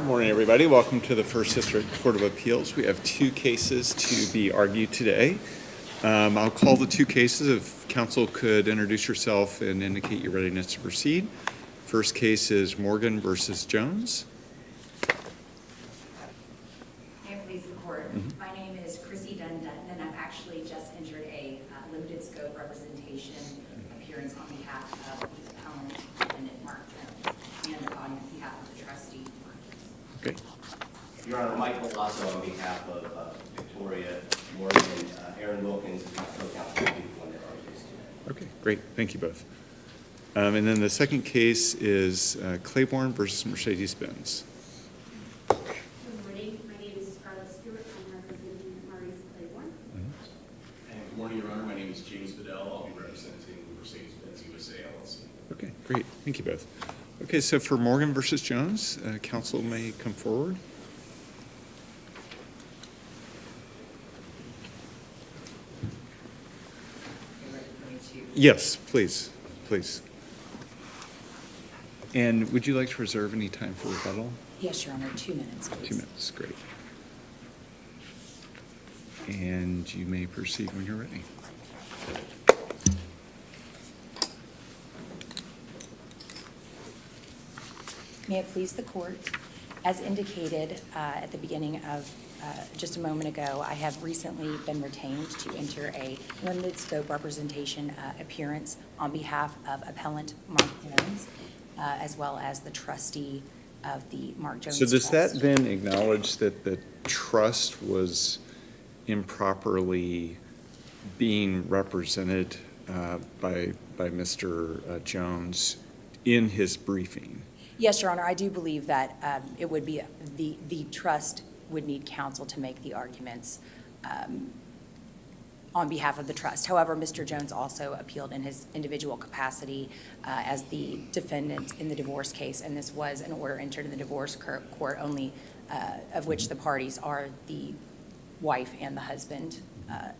Morning, everybody. Welcome to the First District Court of Appeals. We have two cases to be argued today. I'll call the two cases. If counsel could introduce yourself and indicate your readiness to proceed. First case is Morgan versus Jones. May it please the court. My name is Chrissy Dunn Dutton, and I've actually just entered a limited scope representation appearance on behalf of the appellant, defendant Mark Jones, and on behalf of the trustee, Mark Jones. Okay. Your Honor, Michael Lasso on behalf of Victoria Morgan, Aaron Wilkins is my co-counsel when they're arguing today. Okay, great. Thank you both. And then the second case is Claiborne versus Mercedes-Benz. Good morning. My name is Scarlett Stewart. I'm representing Maurice Claiborne. Good morning, Your Honor. My name is James Bedell. I'll be representing Mercedes-Benz USA LLC. Okay, great. Thank you both. Okay, so for Morgan versus Jones, counsel may come forward. You're ready for me to? Yes, please, please. And would you like to reserve any time for rebuttal? Yes, Your Honor. 2 minutes, please. 2 minutes, great. And you may proceed when you're ready. May it please the court, as indicated at the beginning of just a moment ago, I have recently been retained to enter a limited scope representation appearance on behalf of appellant Mark Jones, as well as the trustee of the Mark Jones So does Trust. that then acknowledge that the trust was improperly being represented by Mr. Jones in his briefing? Yes, Your Honor, I do believe that it would be, the trust would need counsel to make the arguments on behalf of the trust. However, Mr. Jones also appealed in his individual capacity as the defendant in the divorce case, and this was an order entered in the divorce court only, of which the parties are the wife and the husband,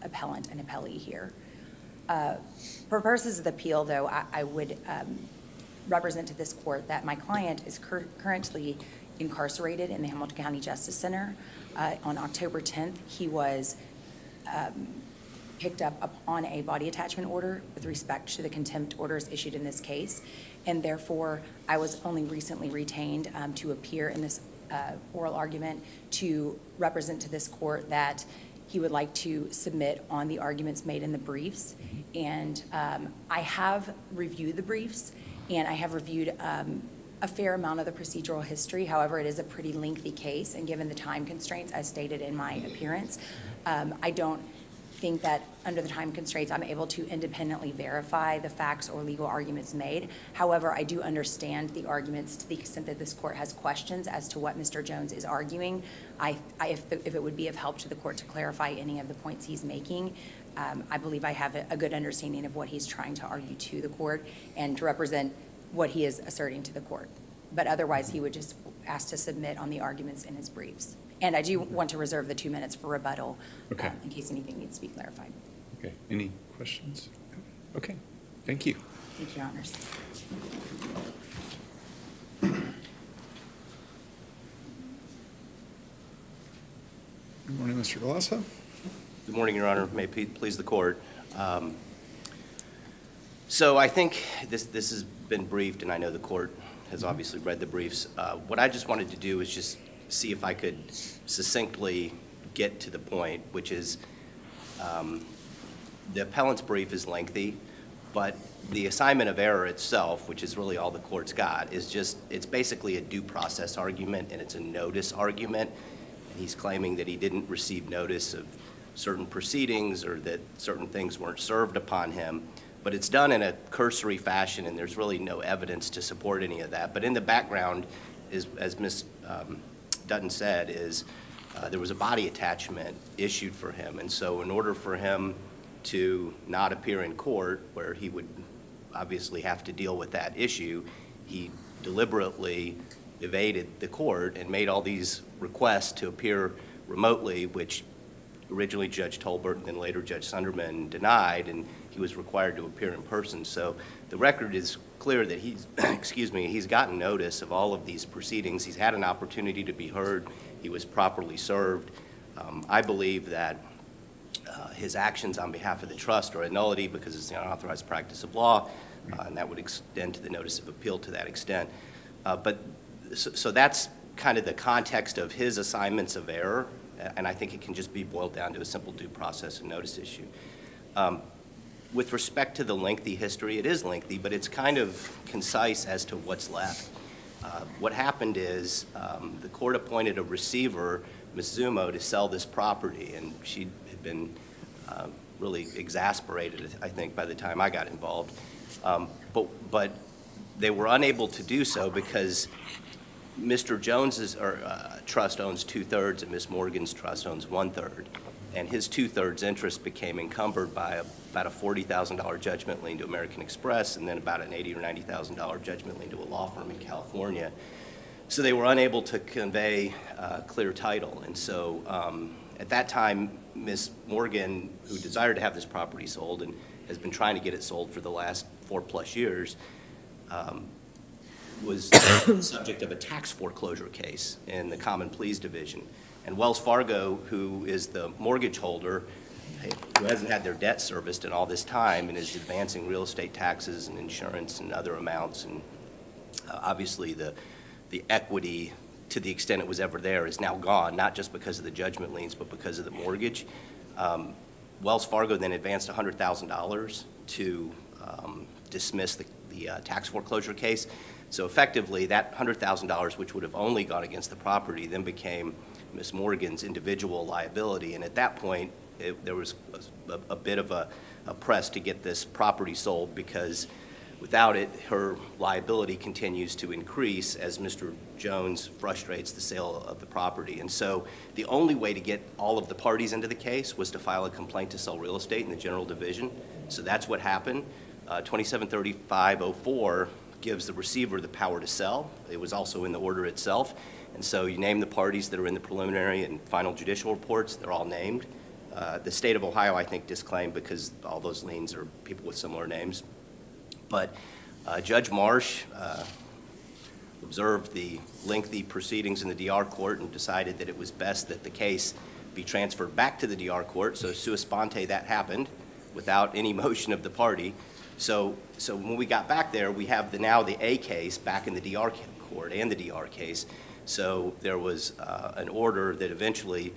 appellant and appellee here. For purposes of the appeal, though, I would represent to this court that my client is currently incarcerated in the Hamilton County Justice Center. On October 10th, he was picked up upon a body attachment order with respect to the contempt orders issued in this case, and therefore I was only recently retained to appear in this oral argument to represent to this court that he would like to submit on the arguments made in the briefs. And I have reviewed the briefs, and I have reviewed a fair amount of the procedural history. However, it is a pretty lengthy case, and given the time constraints as stated in my appearance, I don't think that under the time constraints I'm able to independently verify the facts or legal arguments made. However, I do understand the arguments to the extent that this court has questions as to what Mr. Jones is arguing. If it would be of help to the court to clarify any of the points he's making, I believe I have a good understanding of what he's trying to argue to the court and to represent what he is asserting to the court. But otherwise, he would just ask to submit on the arguments in his briefs. And I do want to reserve the 2 minutes for rebuttal in case anything needs to be clarified. Okay, any questions? Okay, thank you. Thank you, Your Honors. Good morning, Mr. Galasso. Good morning, Your Honor. May it please the court. So I think this has been briefed, and I know the court has obviously read the briefs. What I just wanted to do is just see if I could succinctly get to the point, which is the appellant's brief is lengthy, but the assignment of error itself, which is really all the court's got, is just, it's basically a due process argument, and it's a notice argument. He's claiming that he didn't receive notice of certain proceedings or that certain things weren't served upon him. But it's done in a cursory fashion, and there's really no evidence to support any of that. But in the background, as Ms. Dutton said, is there was a body attachment issued for him. And so in order for him to not appear in court, where he would obviously have to deal with that issue, he deliberately evaded the court and made all these requests to appear remotely, which originally Judge Tolbert and then later Judge Sunderman denied, and he he was required to appear in person. So the record is clear that he's, excuse me, he's gotten notice of all of these proceedings. He's had an opportunity to be heard. He was properly served. I believe that his actions on behalf of the trust are a nullity because it's the unauthorized practice of law, and that would extend to the notice of appeal to that extent. So that's kind of the context of his assignments of error, and I think it can just be boiled down to a simple due process and notice issue. With respect to the lengthy history, it is lengthy, but it's kind of concise as to what's left. What happened is the court appointed a receiver, Ms. Zumo, to sell this property, and she had been really exasperated, I think, by the time I got involved. But they were unable to do so because Mr. Jones's trust owns 2/3 and Ms. Morgan's trust owns 1/3. And his 2/3 interest became encumbered by about a $40,000 judgment lien to American Express and then about an $80,000 or $90,000 judgment lien to a law firm in California. So they were unable to convey clear title. And so at that time, Ms. Morgan, who desired to have this property sold and has been trying to get it sold for the last 4+ years, was subject of a tax foreclosure case in the Common Pleas Division. And Wells Fargo, who is the mortgage holder, who hasn't had their debt serviced in all this time and is advancing real estate taxes and insurance and other amounts, and obviously the equity, to the extent it was ever there, is now gone, not just because of the judgment liens, but because of the mortgage. Wells Fargo then advanced $100,000 to dismiss the tax foreclosure case. So effectively, that $100,000, which would have only gone against the property, then became Ms. Morgan's individual liability. And at that point, there was a bit of a press to get this property sold, because without it, her liability continues to increase as Mr. Jones frustrates the sale of the property. And so the only way to get all of the parties into the case was to file a complaint to sell real estate in the general division. So that's what happened. 273504 gives the receiver the power to sell. It was also in the order itself. And so you name the parties that are in the preliminary and final judicial reports, they're all named. The state of Ohio, I think, disclaimed because all those liens are people with similar names. But Judge Marsh observed the lengthy proceedings in the DR court and decided that it was best that the case be transferred back to the DR court. So sua sponte, that happened without any motion of the party. So when we got back there, we have now the A case back in the DR court and the DR case. So there was an order that eventually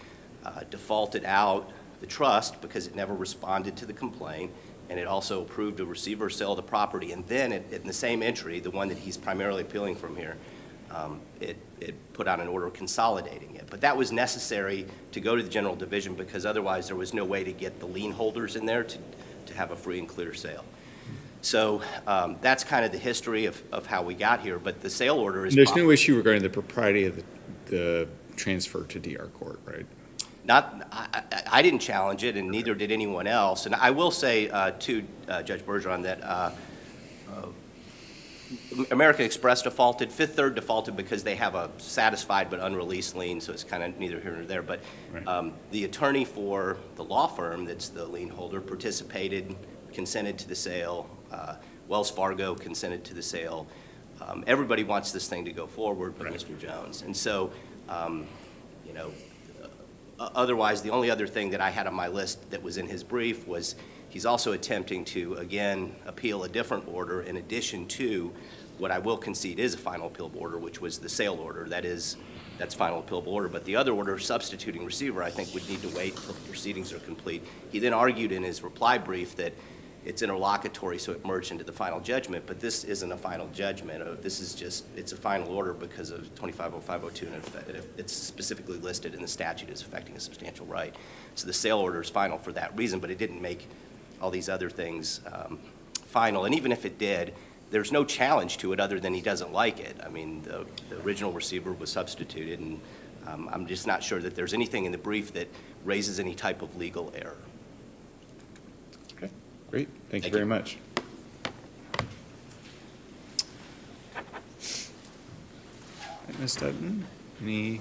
defaulted out the trust because it never responded to the complaint, and it also approved a receiver sale of the property. And then in the same entry, the one that he's primarily appealing from here, it put out an order consolidating it. But that was necessary to go to the general division because otherwise there was no way to get the lien holders in there to have a free and clear sale. So that's kind of the history of how we got here, but the sale order is... There's no issue regarding the propriety of the transfer to DR court, right? I didn't challenge it, and neither did anyone else. And I will say to Judge Bergeron that American Express defaulted. Fifth Third defaulted because they have a satisfied but unreleased lien, so it's kind of neither here nor there. But right. The attorney for the law firm that's the lien holder participated, consented to the sale. Wells Fargo consented to the sale. Everybody wants this thing to go forward but right. Mr. Jones. And so, otherwise, the only other thing that I had on my list that was in his brief was he's also attempting to, again, appeal a different order in addition to what I will concede is a final appealable order, which was the sale order. That's final appealable order. But the other order, substituting receiver, I think would need to wait until the proceedings are complete. He then argued in his reply brief that it's interlocutory, so it merged into the final judgment, but this isn't a final judgment. This is just, it's a final order because of 250502, and it's specifically listed in the statute as affecting a substantial right. So the sale order is final for that reason, but it didn't make all these other things final. And even if it did, there's no challenge to it other than he doesn't like it. I mean, the original receiver was substituted, and I'm just not sure that there's anything in the brief that raises any type of legal error. Great. Thank you very much. Ms. Dutton, maybe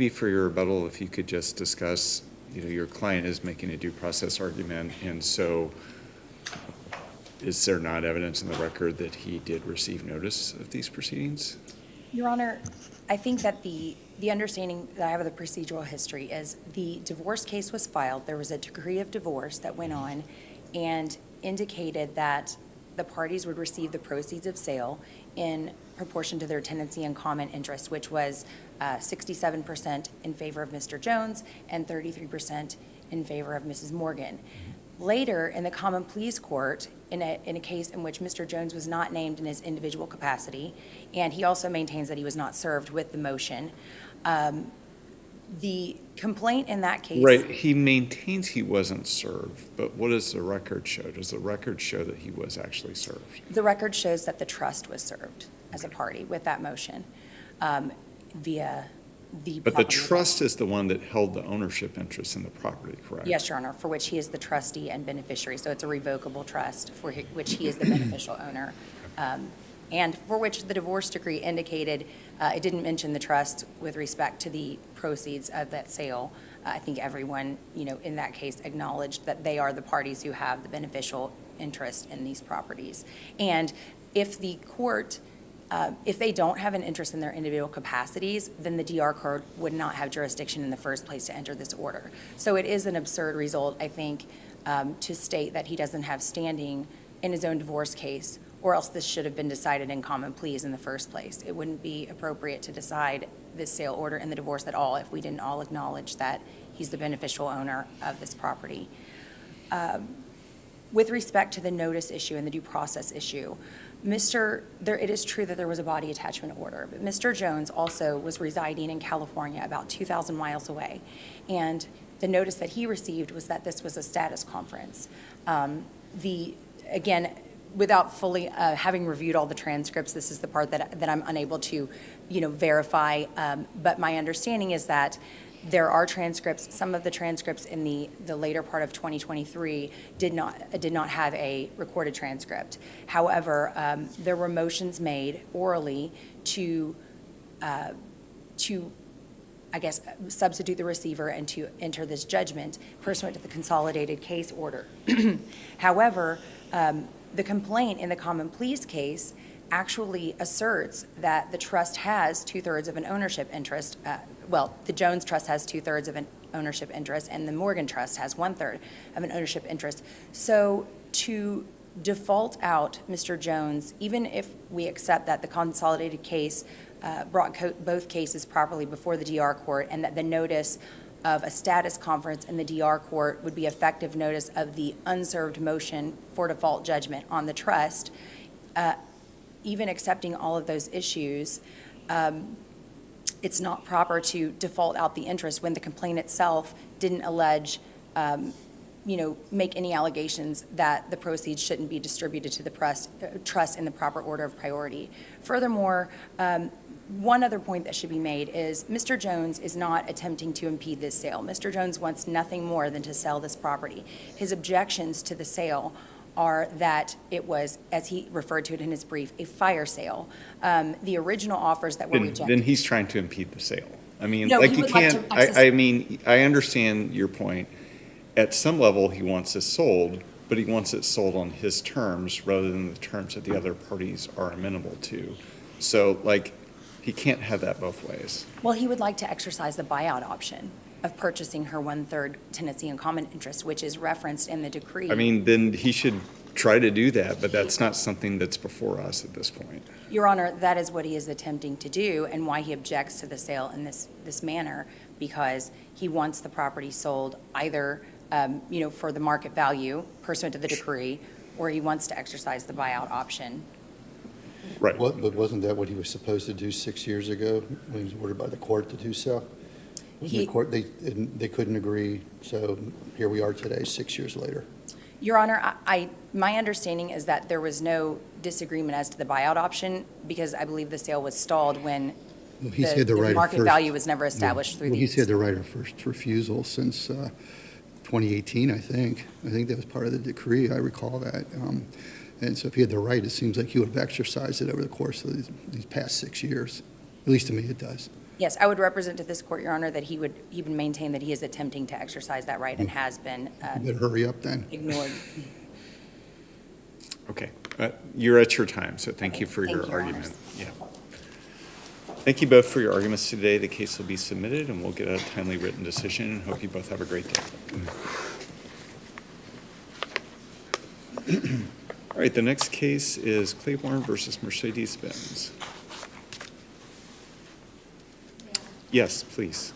for your rebuttal, if you could just discuss your client is making a due process argument, and so is there not evidence in the record that he did receive notice of these proceedings? Your Honor, I think that the understanding that I have of the procedural history is the divorce case was filed. There was a decree of divorce that went on and indicated that the parties would receive the proceeds of sale in proportion to their tenancy and common interest, which was 67% in favor of Mr. Jones and 33% in favor of Mrs. Morgan. Later, in the common pleas court, in a case in which Mr. Jones was not named in his individual capacity, and he also maintains that he was not served with the motion, the complaint in that case. Right, he maintains he wasn't served, but what does the record show? Does the record show that he was actually served? The record shows that the trust was served as a party with that motion via the. But the property. trust is the one that held the ownership interest in the property, correct? Yes, Your Honor, for which he is the trustee and beneficiary. So it's a revocable trust for which he is the beneficial owner. And for which the divorce decree indicated, it didn't mention the trust with respect to the proceeds of that sale. I think everyone, in that case acknowledged that they are the parties who have the beneficial interest in these properties. And if the court, if they don't have an interest in their individual capacities, then the DR court would not have jurisdiction in the first place to enter this order. So it is an absurd result, I think, to state that he doesn't have standing in his own divorce case, or else this should have been decided in common pleas in the first place. It wouldn't be appropriate to decide this sale order in the divorce at all if we didn't all acknowledge that he's the beneficial owner of this property. With respect to the notice issue and the due process issue, it is true that there was a body attachment order, but Mr. Jones also was residing in California about 2,000 miles away. And the notice that he received was that this was a status conference. Again, without fully having reviewed all the transcripts, this is the part that I'm unable to, verify. But my understanding is that there are transcripts. Some of the transcripts in the later part of 2023 did not have a recorded transcript. However, there were motions made orally to I guess, substitute the receiver and to enter this judgment pursuant to the consolidated case order. However, the complaint in the common pleas case actually asserts that the trust has 2/3 of an ownership interest. The Jones Trust has 2/3 of an ownership interest, and the Morgan Trust has 1/3 of an ownership interest. So to default out Mr. Jones, even if we accept that the consolidated case brought both cases properly before the DR court, and that the notice of a status conference in the DR court would be effective notice of the unserved motion for default judgment on the trust, even accepting all of those issues, it's not proper to default out the interest when the complaint itself didn't allege, make any allegations that the proceeds shouldn't be distributed to the trust in the proper order of priority. Furthermore, one other point that should be made is Mr. Jones is not attempting to impede this sale. Mr. Jones wants nothing more than to sell this property. His objections to the sale are that it was, as he referred to it in his brief, a fire sale. The original offers that were rejected. Then he's trying to impede the sale. I mean, No, like he you would like can't, to access- I understand your point. At some level, he wants it sold, but he wants it sold on his terms rather than the terms that the other parties are amenable to. So, he can't have that both ways. Well, he would like to exercise the buyout option of purchasing her 1/3 tenancy in common interest, which is referenced in the decree. I mean, then he should try to do that, but that's not something that's before us at this point. Your Honor, that is what he is attempting to do and why he objects to the sale in this manner, because he wants the property sold either, for the market value pursuant to the decree, or he wants to exercise the buyout option. Right. But wasn't that what he was supposed to do 6 years ago when he was ordered by the court to do so? He- The court, they couldn't agree, so here we are today, 6 years later. Your Honor, my understanding is that there was no disagreement as to the buyout option because I believe the sale was stalled when Well, he's had the right the of market first- value was never established through Well, these. he's had the right of first refusal since 2018, I think. I think that was part of the decree, I recall that. And so if he had the right, it seems like he would have exercised it over the course of these past 6 years. At least to me, it does. Yes, I would represent to this court, Your Honor, that he would maintain that he is attempting to exercise that right and has been You better hurry up then. ignored. Okay, you're at your time, so thank you for Thank your you, Your argument. Honors. Yeah. Thank you both for your arguments today. The case will be submitted, and we'll get a timely written decision, and hope you both have a great day. All right, the next case is Claiborne versus Mercedes-Benz. Yes, please.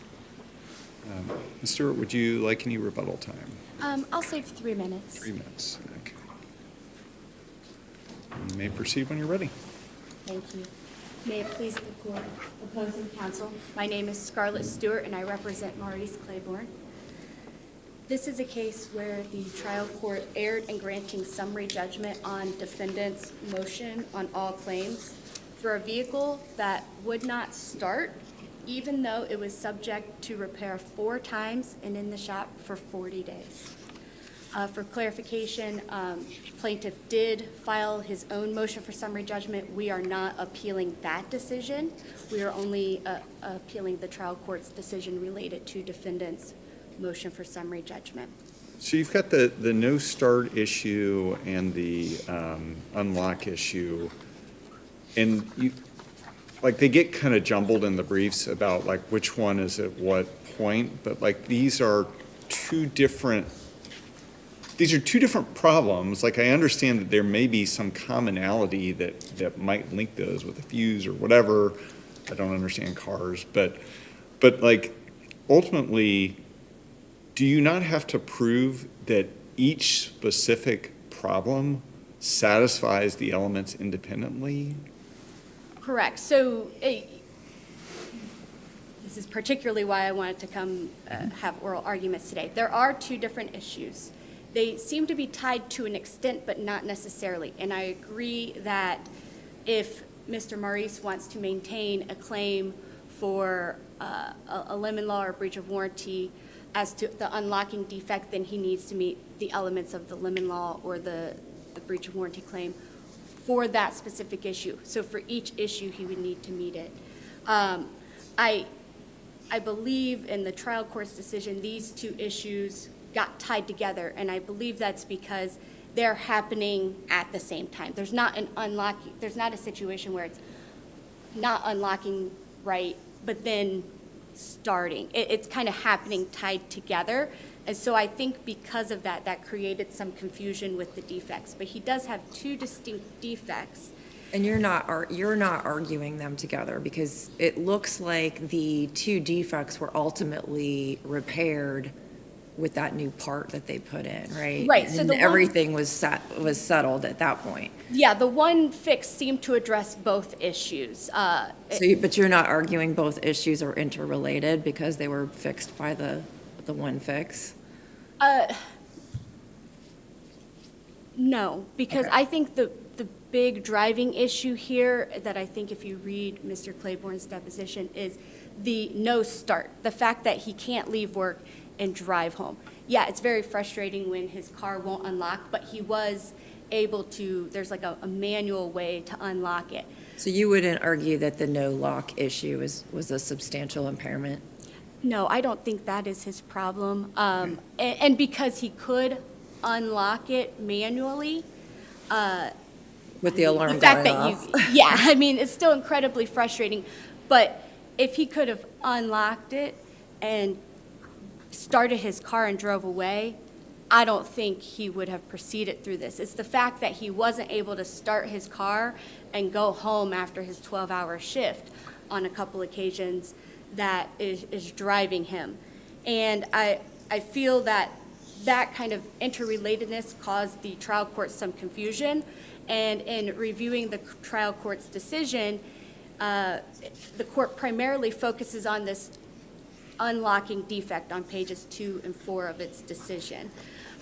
Ms. Stewart, would you like any rebuttal time? I'll save 3 minutes. 3 minutes, okay. You may proceed when you're ready. Thank you. May it please the court, opposing counsel, my name is Scarlett Stewart and I represent Maurice Claiborne. This is a case where the trial court erred in granting summary judgment on defendant's motion on all claims for a vehicle that would not start, even though it was subject to repair 4 times and in the shop for 40 days. For clarification, plaintiff did file his own motion for summary judgment. We are not appealing that decision. We are only appealing the trial court's decision related to defendant's motion for summary judgment. So you've got the no start issue and the unlock issue, and you, like, they get kind of jumbled in the briefs about like which one is at what point, but like these are two different problems. Like, I understand that there may be some commonality that might link those with a fuse or whatever. I don't understand cars, but like ultimately, do you not have to prove that each specific problem satisfies the elements independently? Correct. So this is particularly why I wanted to come have oral arguments today. There are 2 different issues. They seem to be tied to an extent, but not necessarily. And I agree that if Mr. Maurice wants to maintain a claim for a lemon law or breach of warranty as to the unlocking defect, then he needs to meet the elements of the lemon law or the breach of warranty claim for that specific issue. So for each issue, he would need to meet it. I believe in the trial court's decision, these 2 issues got tied together, and I believe that's because they're happening at the same time. There's not a situation where it's not unlocking right, but then starting. It's kind of happening tied together. And so I think because of that, that created some confusion with the defects. But he does have 2 distinct defects. And you're not arguing them together, because it looks like the 2 defects were ultimately repaired with that new part that they put in, right? Right, so And the one- everything was settled at that point. Yeah, the one fix seemed to address both issues. But you're not arguing both issues are interrelated because they were fixed by the one fix? No, because Okay. I think the big driving issue here that I think if you read Mr. Claiborne's deposition is the no start, the fact that he can't leave work and drive home. Yeah, it's very frustrating when his car won't unlock, but he was able to, there's like a manual way to unlock it. So you wouldn't argue that the no lock issue was a substantial impairment? No, I don't think that is his problem. And because he could unlock it manually, With the alarm the fact going that off? yeah, I mean, it's still incredibly frustrating. But if he could have unlocked it and started his car and drove away, I don't think he would have proceeded through this. It's the fact that he wasn't able to start his car and go home after his 12-hour shift on a couple occasions that is driving him. And I feel that kind of interrelatedness caused the trial court some confusion. And in reviewing the trial court's decision, the court primarily focuses on this unlocking defect on pages 2 and 4 of its decision.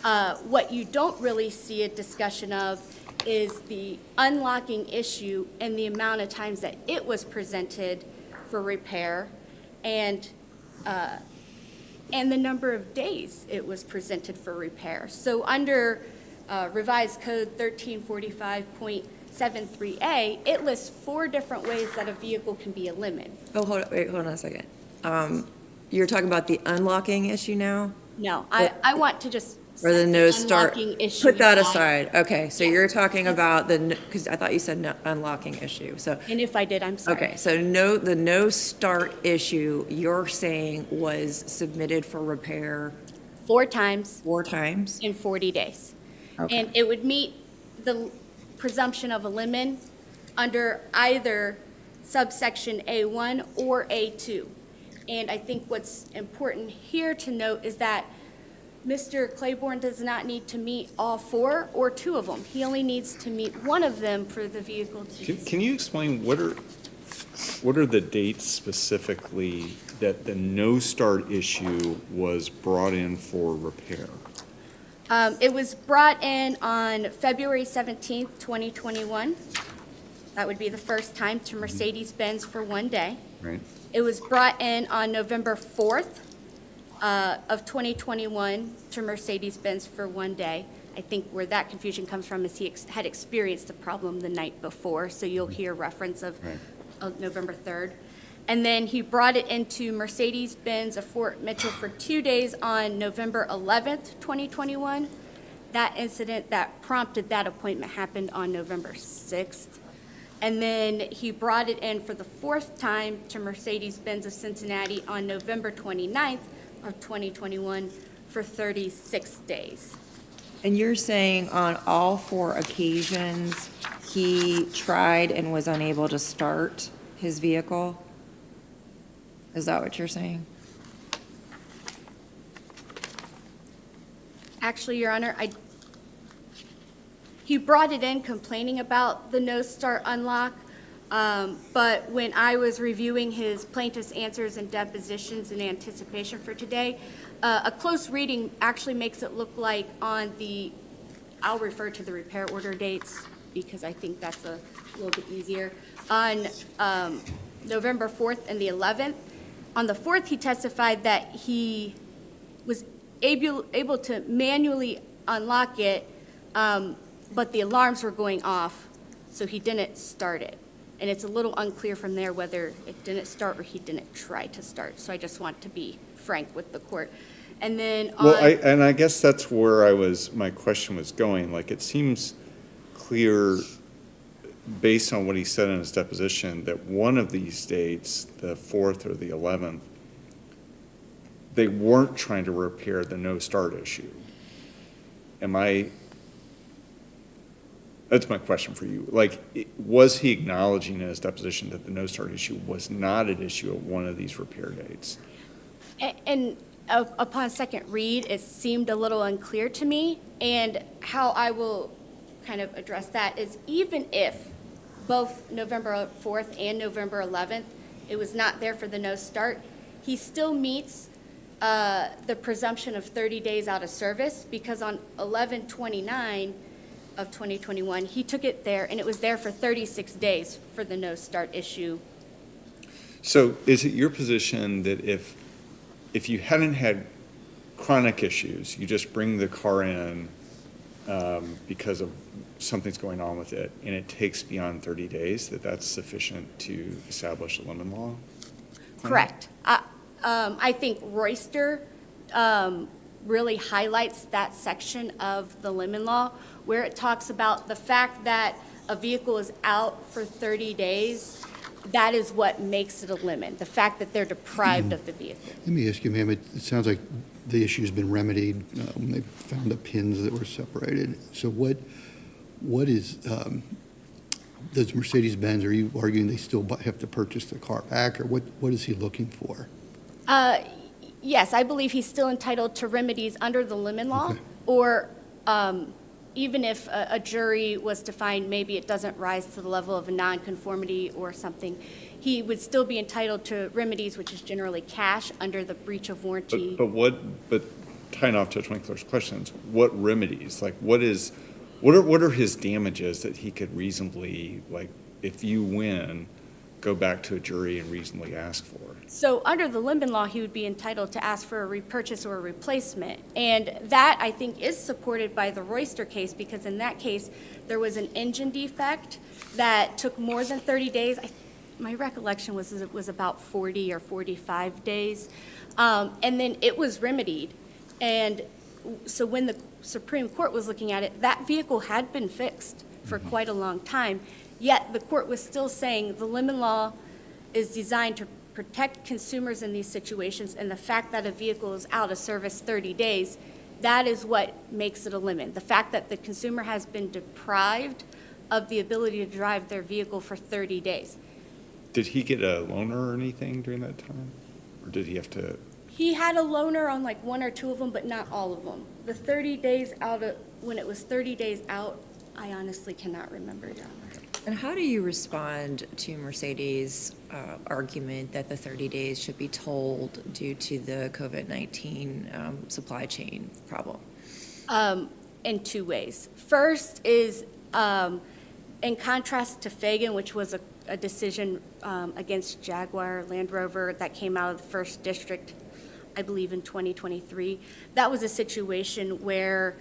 What you don't really see a discussion of is the unlocking issue and the amount of times that it was presented for repair and the number of days it was presented for repair. So under Revised Code 1345.0 7.3a, it lists 4 different ways that a vehicle can be eliminated. Oh, hold on a second. You're talking about the unlocking issue now? No, I want to just. Or the set no start? unlocking issue Put that aside. Okay, so Yes. you're talking about because I thought you said unlocking issue, so. And if I did, I'm sorry. Okay, so the no start issue, you're saying was submitted for repair 4 times 4 times? in 40 days. Okay. And it would meet the presumption of a limit under either subsection A1 or A2. And I think what's important here to note is that Mr. Claiborne does not need to meet all 4 or 2 of them. He only needs to meet one of them for the vehicle to be. Can you explain what are the dates specifically that the no start issue was brought in for repair? It was brought in on February 17th, 2021. That would be the first time to Mercedes-Benz for 1 day. Right. It was brought in on November 4th of 2021 to Mercedes-Benz for 1 day. I think where that confusion comes from is he had experienced the problem the night before, so you'll hear reference of November 3rd. And then he brought it into Mercedes-Benz of Fort Mitchell for 2 days on November 11th, 2021. That incident that prompted that appointment happened on November 6th. And then he brought it in for the 4th time to Mercedes-Benz of Cincinnati on November 29th of 2021 for 36 days. And you're saying on all 4 occasions, he tried and was unable to start his vehicle? Is that what you're saying? Actually, Your Honor, he brought it in complaining about the no start unlock, but when I was reviewing his plaintiff's answers and depositions in anticipation for today, a close reading actually makes it look like I'll refer to the repair order dates because I think that's a little bit easier. On November 4th and the 11th, on the 4th, he testified that he was able to manually unlock it, but the alarms were going off, so he didn't start it. And it's a little unclear from there whether it didn't start or he didn't try to start. So I just want to be frank with the court. And then on. Well, I guess that's where my question was going. Like, it seems clear, based on what he said in his deposition, that one of these dates, the 4th or the 11th, they weren't trying to repair the no start issue. That's my question for you. Like, was he acknowledging in his deposition that the no start issue was not an issue at one of these repair dates? And upon second read, it seemed a little unclear to me. And how I will kind of address that is even if both November 4th and November 11th, it was not there for the no start, he still meets the presumption of 30 days out of service because on 11/29 of 2021, he took it there and it was there for 36 days for the no start issue. So is it your position that if you hadn't had chronic issues, you just bring the car in because of something's going on with it, and it takes beyond 30 days, that's sufficient to establish a lemon law? Correct. I think Royster really highlights that section of the lemon law where it talks about the fact that a vehicle is out for 30 days. That is what makes it a lemon, the fact that they're deprived of the vehicle. Let me ask you, ma'am, it sounds like the issue's been remedied. They found the pins that were separated. So what is, does Mercedes-Benz, are you arguing they still have to purchase the car back, or what is he looking for? Yes, I believe he's still entitled to remedies under the lemon law, Okay. or even if a jury was to find maybe it doesn't rise to the level of a nonconformity or something, he would still be entitled to remedies, which is generally cash under the breach of warranty. But tying off Judge Winkler's questions, what remedies? Like, what are his damages that he could reasonably, like, if you win, go back to a jury and reasonably ask for? So under the Linden law, he would be entitled to ask for a repurchase or a replacement. And that, I think, is supported by the Royster case, because in that case, there was an engine defect that took more than 30 days. My recollection was it was about 40 or 45 days. And then it was remedied. And so when the Supreme Court was looking at it, that vehicle had been fixed for quite a long time. Yet the court was still saying the Linden law is designed to protect consumers in these situations, and the fact that a vehicle is out of service 30 days, that is what makes it a limit. The fact that the consumer has been deprived of the ability to drive their vehicle for 30 days. Did he get a loaner or anything during that time? Or did he have to? He had a loaner on like one or two of them, but not all of them. The 30 days out of, when it was 30 days out, I honestly cannot remember, Your Honor. And how do you respond to Mercedes' argument that the 30 days should be told due to the COVID-19 supply chain problem? In two ways. First is, in contrast to Fagan, which was a decision against Jaguar Land Rover that came out of the First District, I believe in 2023, that was a situation where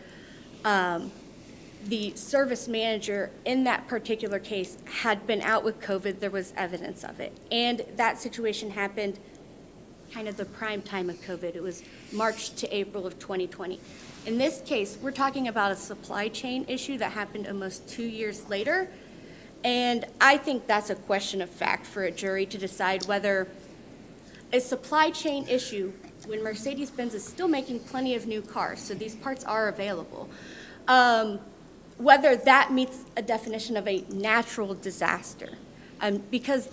the service manager in that particular case had been out with COVID. There was evidence of it. And that situation happened kind of the prime time of COVID. It was March to April of 2020. In this case, we're talking about a supply chain issue that happened almost 2 years later. And I think that's a question of fact for a jury to decide whether a supply chain issue, when Mercedes-Benz is still making plenty of new cars, so these parts are available, whether that meets a definition of a natural disaster. Because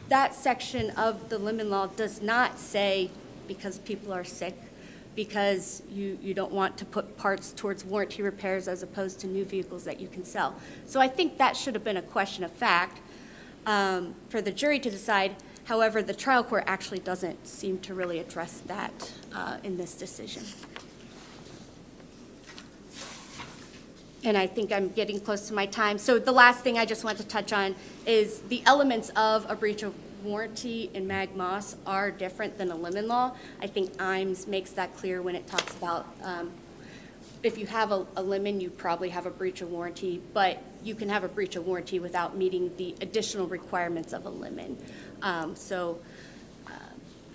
that section of the Linden law does not say because people are sick, because you don't want to put parts towards warranty repairs as opposed to new vehicles that you can sell. So I think that should have been a question of fact for the jury to decide. However, the trial court actually doesn't seem to really address that in this decision. And I think I'm getting close to my time. So the last thing I just want to touch on is the elements of a breach of warranty in Mag Moss are different than a Linden law. I think IMS makes that clear when it talks about if you have a Linden, you probably have a breach of warranty, but you can have a breach of warranty without meeting the additional requirements of a Linden. So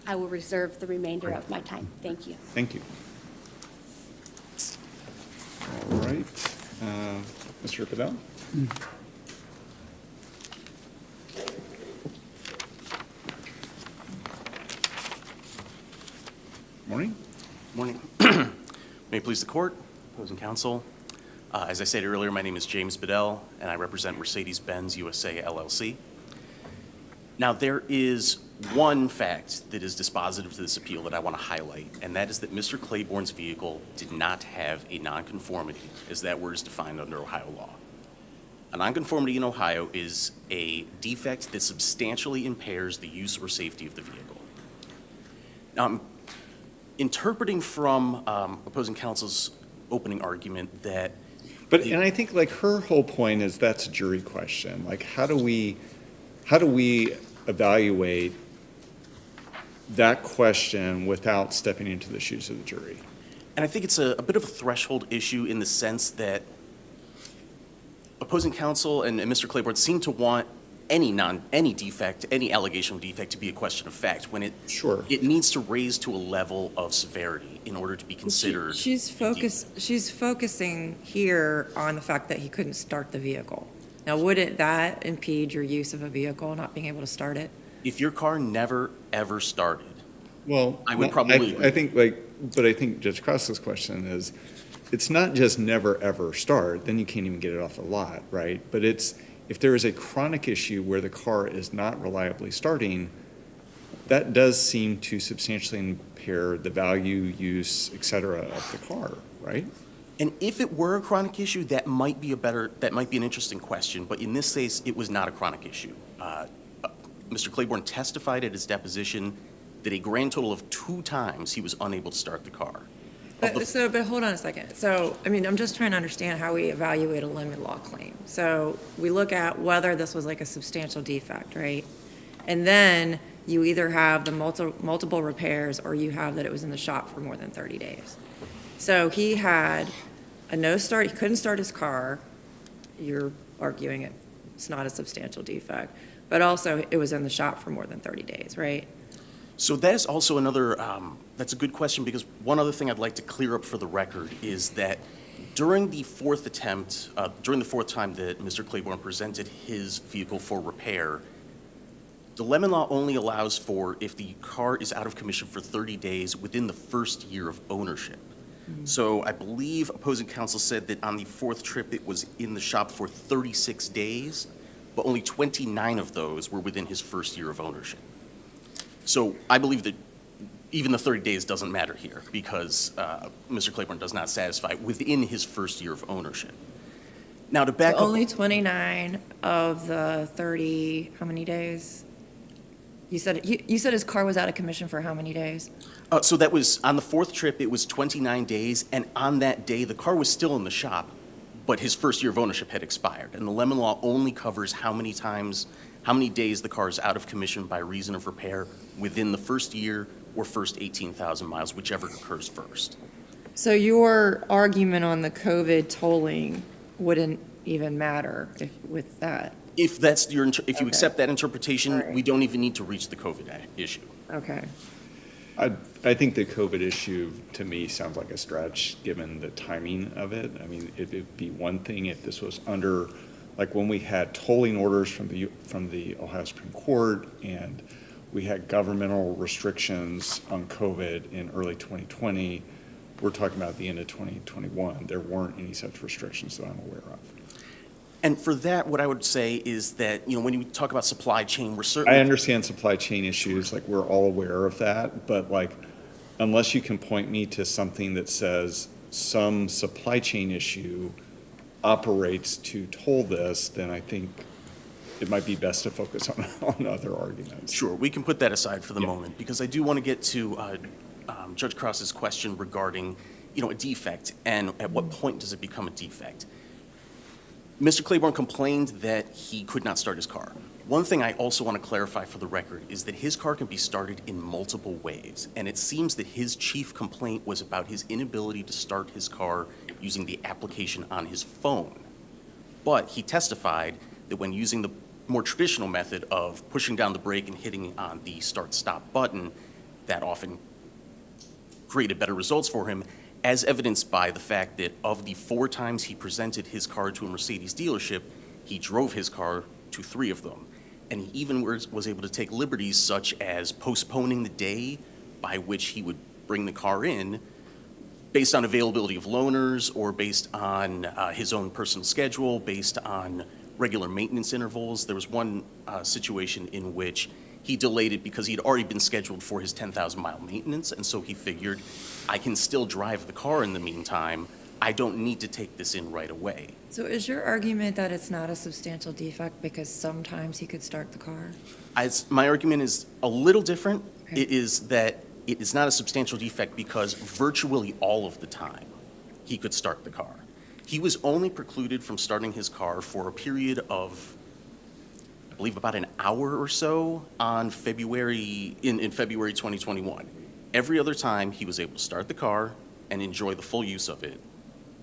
I will reserve the remainder of my time. Thank you. Thank you. All right. Mr. Fidel? Morning. Morning. May it please the court, opposing counsel. As I said earlier, my name is James Bedell, and I represent Mercedes-Benz USA LLC. Now, there is one fact that is dispositive to this appeal that I want to highlight, and that is that Mr. Claiborne's vehicle did not have a nonconformity, as that word is defined under Ohio law. A nonconformity in Ohio is a defect that substantially impairs the use or safety of the vehicle. Now, I'm interpreting from opposing counsel's opening argument that And I think like her whole point is that's a jury question. Like, how do we evaluate that question without stepping into the shoes of the jury? And I think it's a bit of a threshold issue in the sense that opposing counsel and Mr. Claiborne seem to want any defect, any allegation of defect to be a question of fact when it needs to raise to a level of severity in order to be considered. She's focusing here on the fact that he couldn't start the vehicle. Now, wouldn't that impede your use of a vehicle, not being able to start it? If your car never, ever started, Well, I would probably I think but I think Judge Cross's question is, it's not just never, ever start, then you can't even get it off the lot, right? But it's, if there is a chronic issue where the car is not reliably starting, that does seem to substantially impair the value, use, et cetera, of the car, right? And if it were a chronic issue, that might be an interesting question. But in this case, it was not a chronic issue. Mr. Claiborne testified at his deposition that a grand total of 2 times he was unable to start the car. But hold on a second. So, I mean, I'm just trying to understand how we evaluate a limit law claim. So we look at whether this was like a substantial defect, right? And then you either have the multiple repairs or you have that it was in the shop for more than 30 days. So he had a no start, he couldn't start his car. You're arguing it's not a substantial defect, but also it was in the shop for more than 30 days, right? So that is also another, that's a good question, because one other thing I'd like to clear up for the record is that during the fourth attempt, during the fourth time that Mr. Claiborne presented his vehicle for repair, the Lemon Law only allows for if the car is out of commission for 30 days within the first year of ownership. So I believe opposing counsel said that on the fourth trip, it was in the shop for 36 days, but only 29 of those were within his first year of ownership. So I believe that even the 30 days doesn't matter here, because Mr. Claiborne does not satisfy within his first year of ownership. Now, to back up. Only 29 of the 30, how many days? You said his car was out of commission for how many days? So that was, on the fourth trip, it was 29 days, and on that day, the car was still in the shop, but his first year of ownership had expired. And the Lemon Law only covers how many days the car is out of commission by reason of repair within the first year or first 18,000 miles, whichever occurs first. So your argument on the COVID tolling wouldn't even matter with that? If that's if you Okay. accept that interpretation, All right. we don't even need to reach the COVID issue. Okay. I think the COVID issue, to me, sounds like a stretch, given the timing of it. I mean, it'd be one thing if this was under, like when we had tolling orders from the Ohio Supreme Court, and we had governmental restrictions on COVID in early 2020. We're talking about the end of 2021. There weren't any such restrictions that I'm aware of. And for that, what I would say is that, when you talk about supply chain, we're certainly. I understand supply chain issues, like we're all aware of that, but like, unless you can point me to something that says some supply chain issue operates to toll this, then I think it might be best to focus on other arguments. Sure, we can put that aside for the Yeah. moment, because I do want to get to Judge Cross's question regarding, a defect, and at what point does it become a defect? Mr. Claiborne complained that he could not start his car. One thing I also want to clarify for the record is that his car can be started in multiple ways, and it seems that his chief complaint was about his inability to start his car using the application on his phone. But he testified that when using the more traditional method of pushing down the brake and hitting on the start-stop button, that often created better results for him, as evidenced by the fact that of the 4 times he presented his car to a Mercedes dealership, he drove his car to 3 of them. And he even was able to take liberties such as postponing the day by which he would bring the car in based on availability of loaners, or based on his own personal schedule, based on regular maintenance intervals. There was one situation in which he delayed it because he'd already been scheduled for his 10,000-mile maintenance, and so he figured, I can still drive the car in the meantime. I don't need to take this in right away. So is your argument that it's not a substantial defect because sometimes he could start the car? My argument is a little different. Okay. It is that it is not a substantial defect because virtually all of the time he could start the car. He was only precluded from starting his car for a period of, I believe, about an hour or so in February 2021. Every other time, he was able to start the car and enjoy the full use of it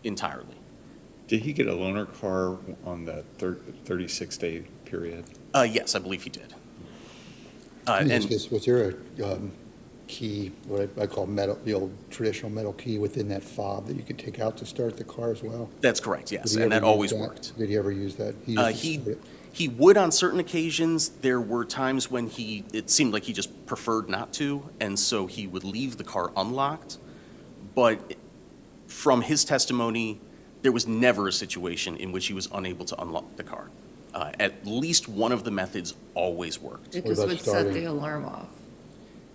entirely. Did he get a loaner car on the 36-day period? Yes, I believe he did. Was there a key, what I call metal, the old traditional metal key within that fob that you could take out to start the car as well? That's correct, yes, Did he and ever that use always worked. Did he ever use that? He used to start it. He would on certain occasions. There were times when it seemed like he just preferred not to, and so he would leave the car unlocked. But from his testimony, there was never a situation in which he was unable to unlock the car. At least one of the methods always worked. It just about would set starting? the alarm off,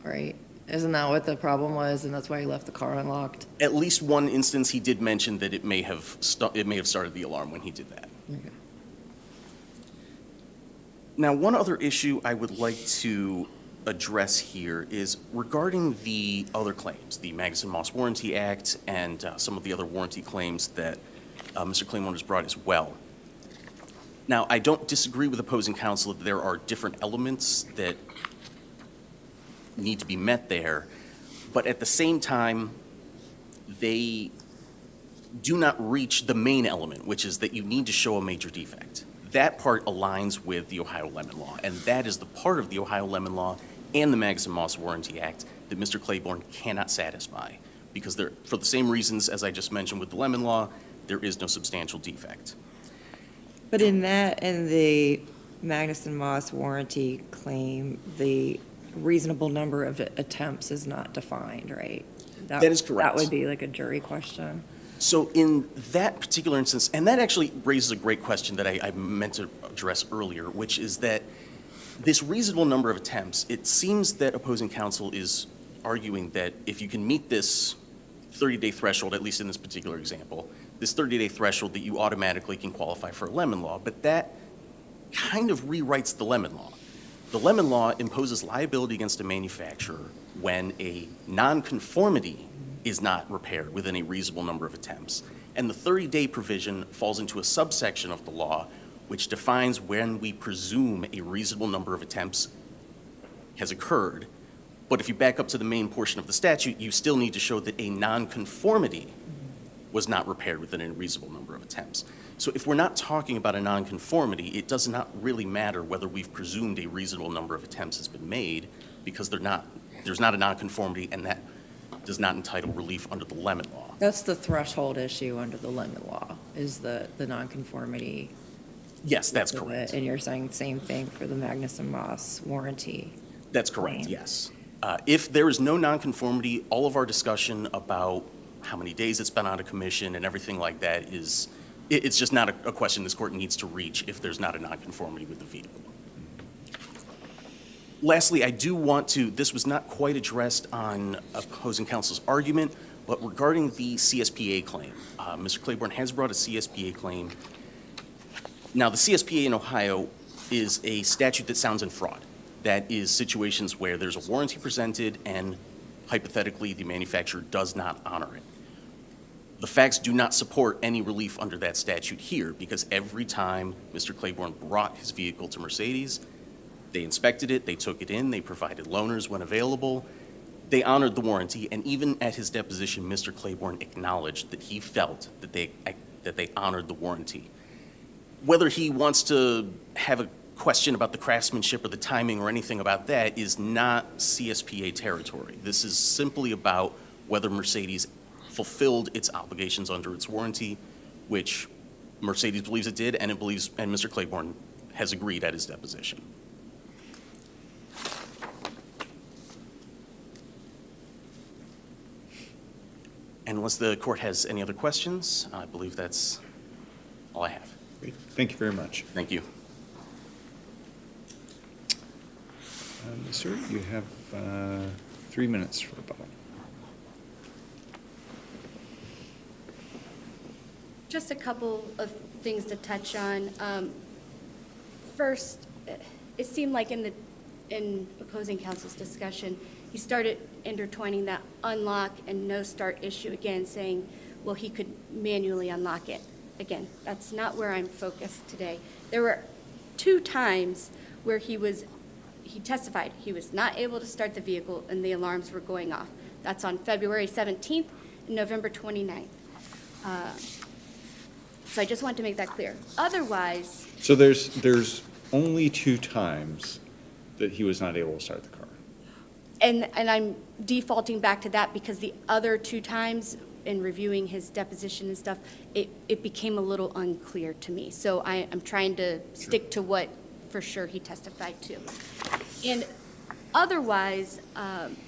right? Isn't that what the problem was, and that's why he left the car unlocked? At least one instance, he did mention that it may have started the alarm when he did that. Okay. Now, one other issue I would like to address here is regarding the other claims, the Magnuson-Moss Warranty Act and some of the other warranty claims that Mr. Claiborne has brought as well. Now, I don't disagree with opposing counsel that there are different elements that need to be met there, but at the same time, they do not reach the main element, which is that you need to show a major defect. That part aligns with the Ohio Lemon Law, and that is the part of the Ohio Lemon Law and the Magnuson-Moss Warranty Act that Mr. Claiborne cannot satisfy, because for the same reasons as I just mentioned with the Lemon Law, there is no substantial defect. But in the Magnuson-Moss warranty claim, the reasonable number of attempts is not defined, right? That is correct. That would be like a jury question. So in that particular instance, and that actually raises a great question that I meant to address earlier, which is that this reasonable number of attempts, it seems that opposing counsel is arguing that if you can meet this 30-day threshold, at least in this particular example, this 30-day threshold, that you automatically can qualify for a Lemon Law, but that kind of rewrites the Lemon Law. The Lemon Law imposes liability against a manufacturer when a nonconformity is not repaired within a reasonable number of attempts. And the 30-day provision falls into a subsection of the law which defines when we presume a reasonable number of attempts has occurred. But if you back up to the main portion of the statute, you still need to show that a nonconformity was not repaired within a reasonable number of attempts. So if we're not talking about a nonconformity, it does not really matter whether we've presumed a reasonable number of attempts has been made, because there's not a nonconformity, and that does not entitle relief under the Lemon Law. That's the threshold issue under the Lemon Law, is the nonconformity. Yes, that's of it. correct. And you're saying same thing for the Magnuson-Moss warranty. That's correct, claim. yes. If there is no nonconformity, all of our discussion about how many days it's been out of commission and everything like that it's just not a question this court needs to reach if there's not a nonconformity with the vehicle. Lastly, I do want to, this was not quite addressed on opposing counsel's argument, but regarding the CSPA claim, Mr. Claiborne has brought a CSPA claim. Now, the CSPA in Ohio is a statute that sounds in fraud. That is situations where there's a warranty presented and hypothetically the manufacturer does not honor it. The facts do not support any relief under that statute here, because every time Mr. Claiborne brought his vehicle to Mercedes, they inspected it, they took it in, they provided loaners when available, they honored the warranty, and even at his deposition, Mr. Claiborne acknowledged that he felt that they honored the warranty. Whether he wants to have a question about the craftsmanship or the timing or anything about that is not CSPA territory. This is simply about whether Mercedes fulfilled its obligations under its warranty, which Mercedes believes it did, and Mr. Claiborne has agreed at his deposition. And unless the court has any other questions, I believe that's all I have. Great. Thank you very much. Thank you. Sir, you have 3 minutes for rebuttal. Just a couple of things to touch on. First, it seemed like in opposing counsel's discussion, he started intertwining that unlock and no start issue again, saying, well, he could manually unlock it. Again, that's not where I'm focused today. There were 2 times where he testified he was not able to start the vehicle and the alarms were going off. That's on February 17th and November 29th. So I just wanted to make that clear. Otherwise, So there's only 2 times that he was not able to start the car. and I'm defaulting back to that because the other 2 times in reviewing his deposition and stuff, it became a little unclear to me. So I'm trying to stick to what for sure he testified to. And otherwise,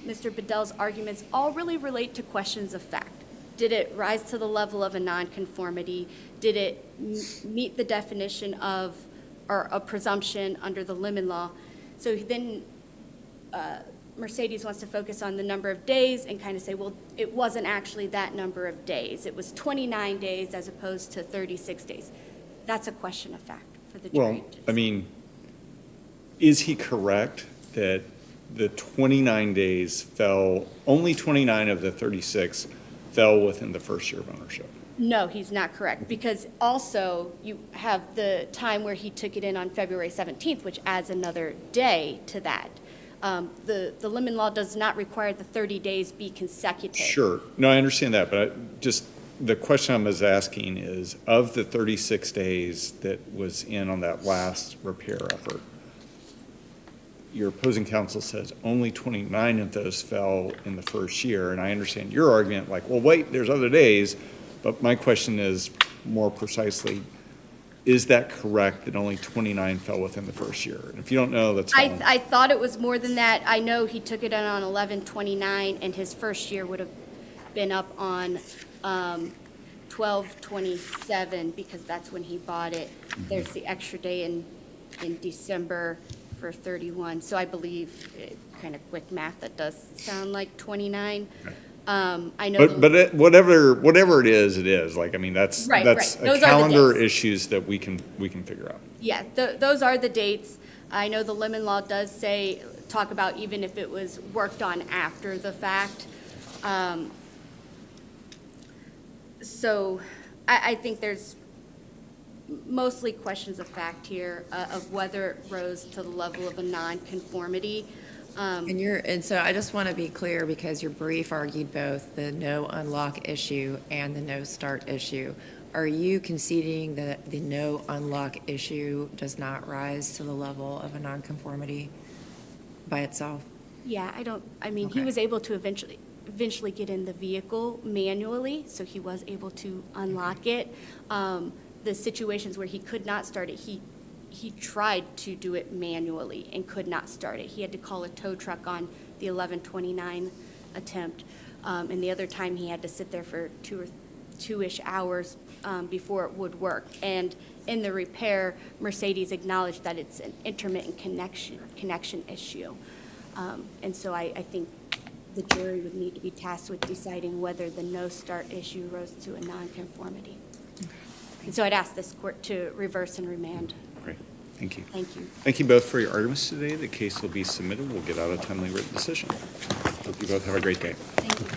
Mr. Bedell's arguments all really relate to questions of fact. Did it rise to the level of a nonconformity? Did it meet the definition of, or a presumption under the Lemon Law? So then Mercedes wants to focus on the number of days and kind of say, well, it wasn't actually that number of days. It was 29 days as opposed to 36 days. That's a question of fact for the jury. Well, I mean, is he correct that the 29 days only 29 of the 36 fell within the first year of ownership? No, he's not correct, because also you have the time where he took it in on February 17th, which adds another day to that. The lemon law does not require the 30 days be consecutive. Sure. No, I understand that, but the question I was asking is, of the 36 days that was in on that last repair effort, your opposing counsel says only 29 of those fell in the first year, and I understand your argument, like, well, wait, there's other days, but my question is more precisely, is that correct that only 29 fell within the first year? And if you don't know, that's fine. I thought it was more than that. I know he took it in on 11/29, and his first year would have been up on 12/27, because that's when he bought it. There's the extra day in December for 31. So I believe, kind of quick math, that does sound like 29. Okay. I know. Whatever it is, like, I mean, that's Right. a Those are the calendar days. issues that we can figure out. Yeah, those are the dates. I know the lemon law does talk about even if it was worked on after the fact. So I think there's mostly questions of fact here of whether it rose to the level of a nonconformity. And so I just want to be clear, because your brief argued both the no unlock issue and the no start issue. Are you conceding that the no unlock issue does not rise to the level of a nonconformity by itself? Yeah, he Okay. was able to eventually get in the vehicle manually, so he was able to unlock it. The situations where he could not start it, he tried to do it manually and could not start it. He had to call a tow truck on the 11/29 attempt, and the other time he had to sit there for two-ish hours before it would work. And in the repair, Mercedes acknowledged that it's an intermittent connection issue. And so I think the jury would need to be tasked with deciding whether the no start issue rose to a nonconformity. And so I'd ask this court to reverse and remand. Great, thank you. Thank you. Thank you both for your arguments today. The case will be submitted. We'll get out a timely written decision. Hope you both have a great day. Thank you.